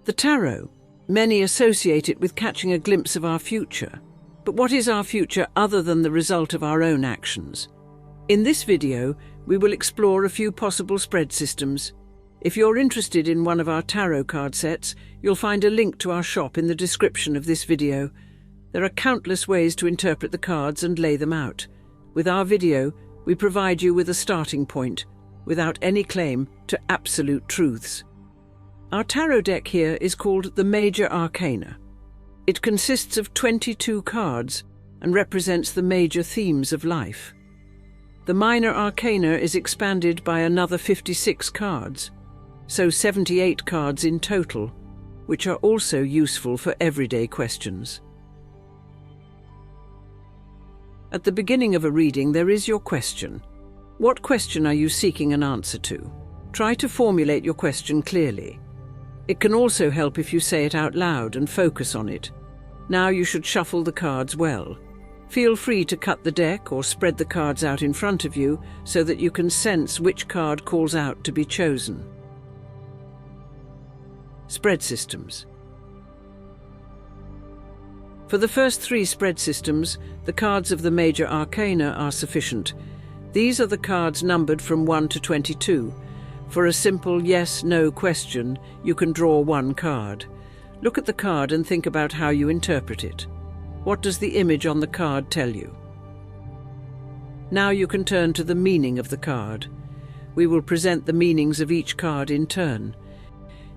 The tarot. Many associate it with catching a glimpse of our future. But what is our future other than the result of our own actions? In this video, we will explore a few possible spread systems. If you're interested in one of our tarot card sets, you'll find a link to our shop in the description of this video. There are countless ways to interpret the cards and lay them out. With our video, we provide you with a starting point, without any claim to absolute truths. Our tarot deck here is called the Major Arcana. It consists of 22 cards and represents the major themes of life. The Minor Arcana is expanded by another 56 cards, so 78 cards in total, which are also useful for everyday questions. At the beginning of a reading, there is your question. What question are you seeking an answer to? Try to formulate your question clearly. It can also help if you say it out loud and focus on it. Now you should shuffle the cards well. Feel free to cut the deck or spread the cards out in front of you so that you can sense which card calls out to be chosen. Spread systems. For the first 3 spread systems, the cards of the Major Arcana are sufficient. These are the cards numbered from 1 to 22. For a simple yes/no question, you can draw 1 card. Look at the card and think about how you interpret it. What does the image on the card tell you? Now you can turn to the meaning of the card. We will present the meanings of each card in turn.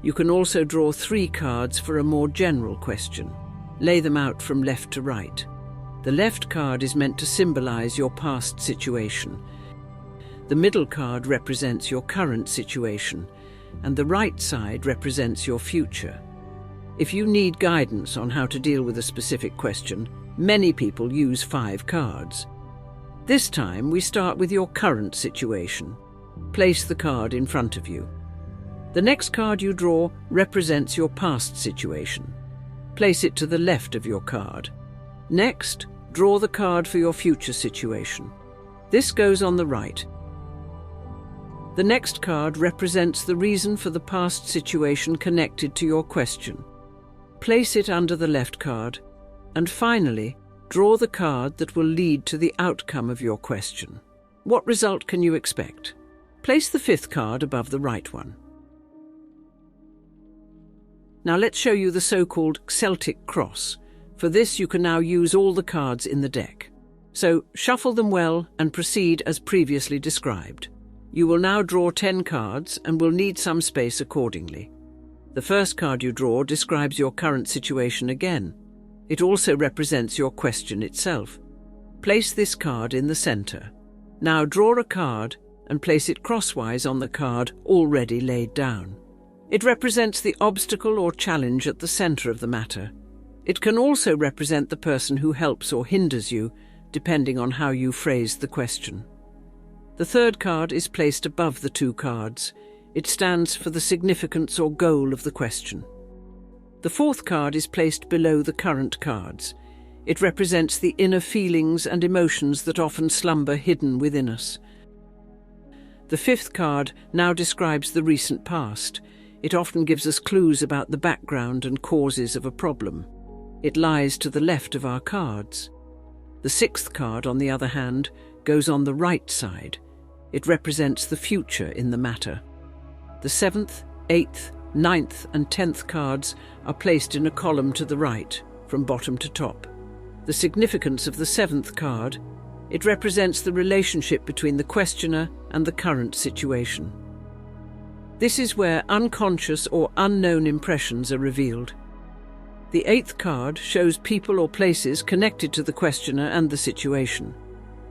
You can also draw 3 cards for a more general question. Lay them out from left to right. The left card is meant to symbolize your past situation. The middle card represents your current situation, and the right side represents your future. If you need guidance on how to deal with a specific question, many people use 5 cards. This time, we start with your current situation. Place the card in front of you. The next card you draw represents your past situation. Place it to the left of your card. Next, draw the card for your future situation. This goes on the right. The next card represents the reason for the past situation connected to your question. Place it under the left card, and finally, draw the card that will lead to the outcome of your question. What result can you expect? Place the 5th card above the right one. Now let's show you the so-called Celtic cross. For this, you can now use all the cards in the deck. So shuffle them well and proceed as previously described. You will now draw 10 cards and will need some space accordingly. The first card you draw describes your current situation again. It also represents your question itself. Place this card in the center. Now draw a card and place it crosswise on the card already laid down. It represents the obstacle or challenge at the center of the matter. It can also represent the person who helps or hinders you, depending on how you phrase the question. The third card is placed above the 2 cards. It stands for the significance or goal of the question. The 4th card is placed below the current cards. It represents the inner feelings and emotions that often slumber hidden within us. The 5th card now describes the recent past. It often gives us clues about the background and causes of a problem. It lies to the left of our cards. The 6th card, on the other hand, goes on the right side. It represents the future in the matter. The 7th, 8th, 9th and 10th cards are placed in a column to the right, from bottom to top. The significance of the 7th card, it represents the relationship between the questioner and the current situation. This is where unconscious or unknown impressions are revealed. The 8th card shows people or places connected to the questioner and the situation.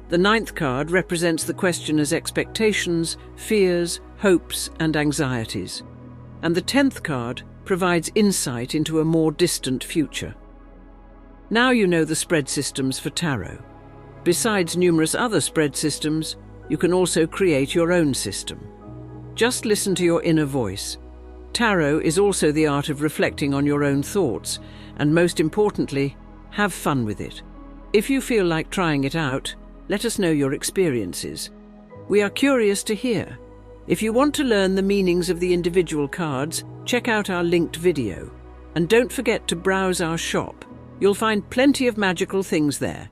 The 9th card represents the questioner's expectations, fears, hopes, and anxieties. And the 10th card provides insight into a more distant future. Now you know the spread systems for tarot. Besides numerous other spread systems, you can also create your own system. Just listen to your inner voice. Tarot is also the art of reflecting on your own thoughts, and most importantly, have fun with it. If you feel like trying it out, let us know your experiences. We are curious to hear. If you want to learn the meanings of the individual cards, check out our linked video. And don't forget to browse our shop. You'll find plenty of magical things there.